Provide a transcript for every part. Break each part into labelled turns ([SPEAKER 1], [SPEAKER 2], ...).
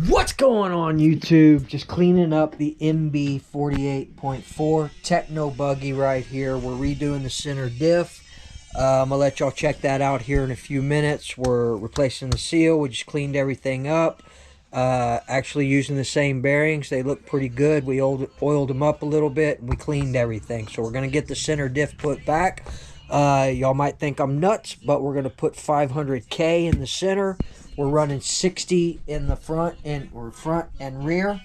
[SPEAKER 1] What's going on, YouTube? Just cleaning up the MB 48.4 Techno Buggy right here. We're redoing the center diff. I'm gonna let y'all check that out here in a few minutes. We're replacing the seal. We just cleaned everything up. Actually using the same bearings. They look pretty good. We oiled them up a little bit and we cleaned everything. So we're gonna get the center diff put back. Y'all might think I'm nuts, but we're gonna put 500K in the center. We're running 60 in the front and rear,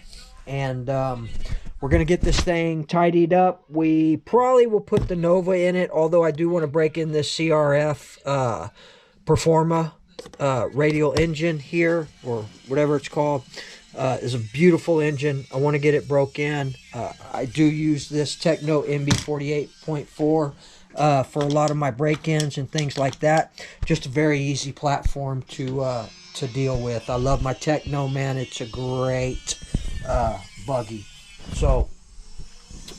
[SPEAKER 1] and we're gonna get this thing tidied up. We probably will put the Nova in it, although I do want to break in this CRF Performa radial engine here, or whatever it's called. Is a beautiful engine. I want to get it broke in. I do use this Techno MB 48.4 for a lot of my break-ins and things like that. Just a very easy platform to deal with. I love my Techno, man. It's a great buggy. So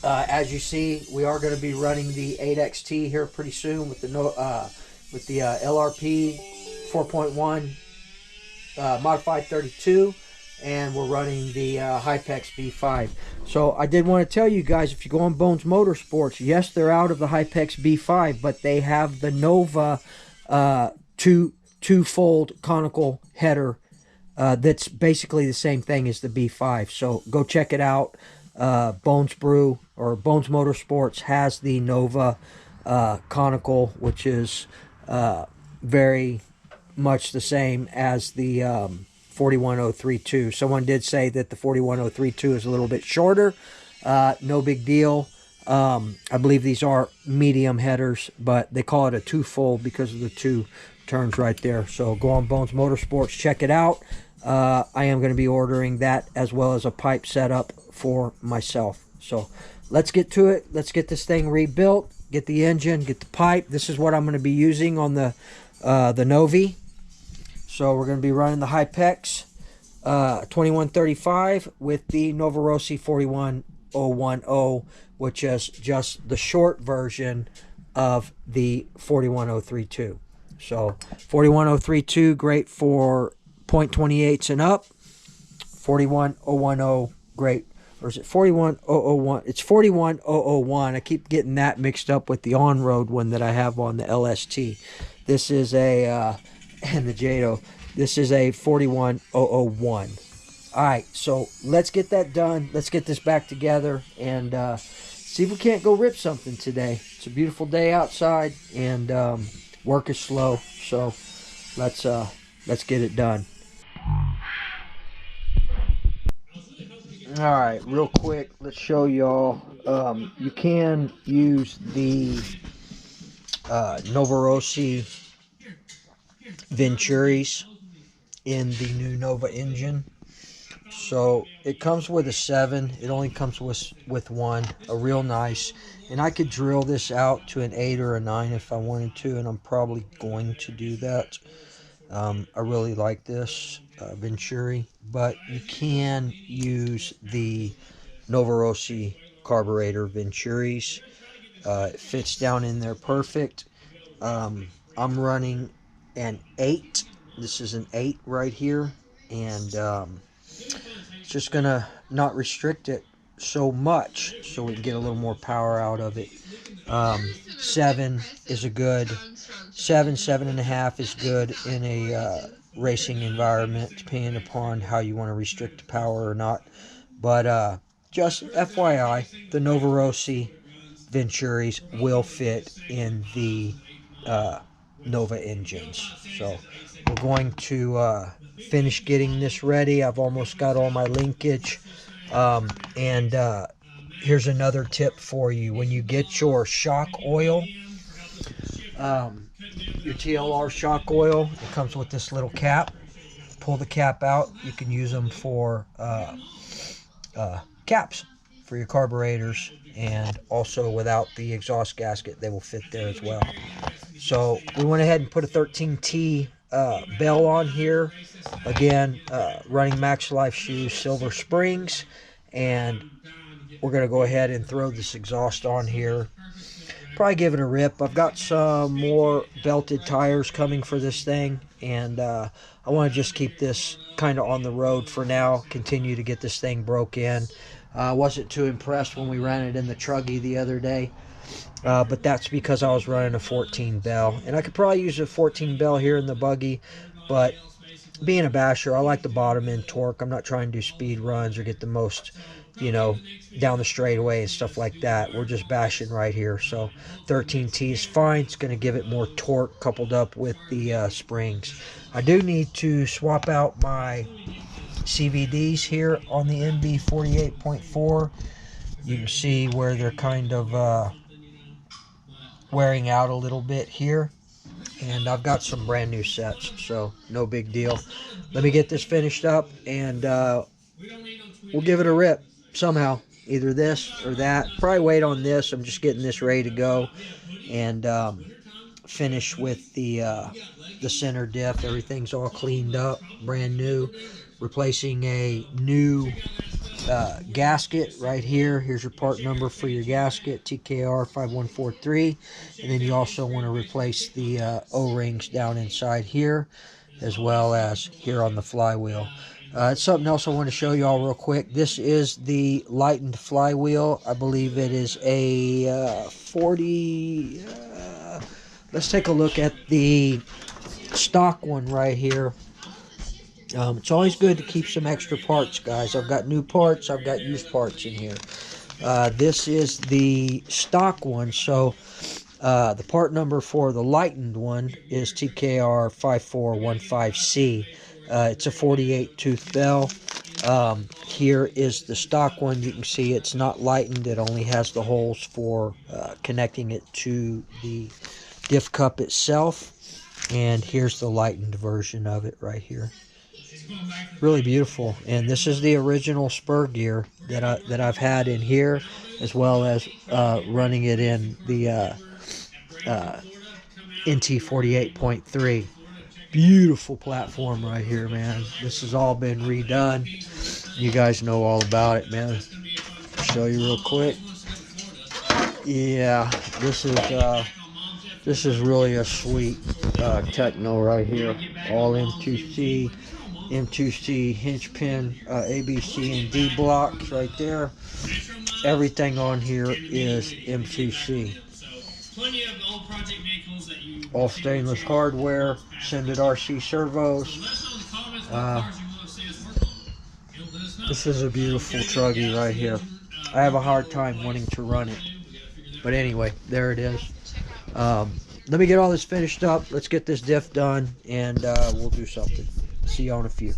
[SPEAKER 1] as you see, we are going to be running the 8XT here pretty soon with the LRP 4.1 modified 32, and we're running the Hypex B5. So I did want to tell you guys, if you go on Bones Motorsports, yes, they're out of the Hypex B5, but they have the Nova two-fold conical header that's basically the same thing as the B5. So go check it out. Bones Brew or Bones Motorsports has the Nova conical, which is very much the same as the 41032. Someone did say that the 41032 is a little bit shorter. No big deal. I believe these are medium headers, but they call it a two-fold because of the two turns right there. So go on Bones Motorsports, check it out. I am going to be ordering that as well as a pipe setup for myself. So let's get to it. Let's get this thing rebuilt, get the engine, get the pipe. This is what I'm going to be using on the Novi. So we're going to be running the Hypex 2135 with the Novorossi 41010, which is just the short version of the 41032. So 41032, great for 0.28s and up. 41010, great. Or is it 41001? It's 41001. I keep getting that mixed up with the on-road one that I have on the LST. This is a and the Jado. This is a 41001. All right, so let's get that done. Let's get this back together and see if we can't go rip something today. It's a beautiful day outside, and work is slow. So let's get it done. All right, real quick, let's show y'all. You can use the Novorossi Venturis in the new Nova engine. So it comes with a 7. It only comes with one, a real nice. And I could drill this out to an 8 or a 9 if I wanted to, and I'm probably going to do that. I really like this Venturi, but you can use the Novorossi carburetor Venturis. It fits down in there perfect. I'm running an 8. This is an 8 right here, and it's just gonna not restrict it so much, so we can get a little more power out of it. 7 is a good 7.5 is good in a racing environment, depending upon how you want to restrict the power or not. But just FYI, the Novorossi Venturis will fit in the Nova engines. So we're going to finish getting this ready. I've almost got all my linkage. And here's another tip for you. When you get your shock oil, your TLR shock oil, it comes with this little cap. Pull the cap out. You can use them for caps for your carburetors, and also without the exhaust gasket, they will fit there as well. So we went ahead and put a 13T bell on here. Again, running Max Life shoes, silver springs, and we're going to go ahead and throw this exhaust on here. probably give it a rip. I've got some more belted tires coming for this thing, and I want to just keep this kind of on the road for now, continue to get this thing broke in. I wasn't too impressed when we ran it in the truggy the other day, but that's because I was running a 14 bell, and I could probably use a 14 bell here in the buggy, but being a basher, I like the bottom end torque. I'm not trying to do speed runs or get the most, down the straightaway and stuff like that. We're just bashing right here. So 13T is fine. It's going to give it more torque coupled up with the springs. I do need to swap out my CVDs here on the MB 48.4. You can see where they're kind of wearing out a little bit here. And I've got some brand new sets, so no big deal. Let me get this finished up, and we'll give it a rip somehow. Either this or that. Probably wait on this. I'm just getting this ready to go, and finish with the center diff. Everything's all cleaned up, brand new. Replacing a new gasket right here. Here's your part number for your gasket, TKR 5143. And then you also want to replace the O-rings down inside here, as well as here on the flywheel. It's something else I want to show you all real quick. This is the lightened flywheel. I believe it is a 40. Let's take a look at the stock one right here. It's always good to keep some extra parts, guys. I've got new parts. I've got used parts in here. This is the stock one. So the part number for the lightened one is TKR 5415C. It's a 48 tooth bell. Here is the stock one. You can see it's not lightened. It only has the holes for connecting it to the diff cup itself. And here's the lightened version of it right here. Really beautiful. And this is the original spur gear that I've had in here, as well as running it in the NT 48.3. Beautiful platform right here, man. This has all been redone. You guys know all about it, man. I'll show you real quick. Yeah, this is really a sweet techno right here. All M2C hinge pin, A, B, C, and D blocks right there. Everything on here is M2C. All stainless hardware, Sended RC servos. This is a beautiful truggy right here. I have a hard time wanting to run it. But anyway, there it is. Let me get all this finished up. Let's get this diff done, and we'll do something. See you on a few.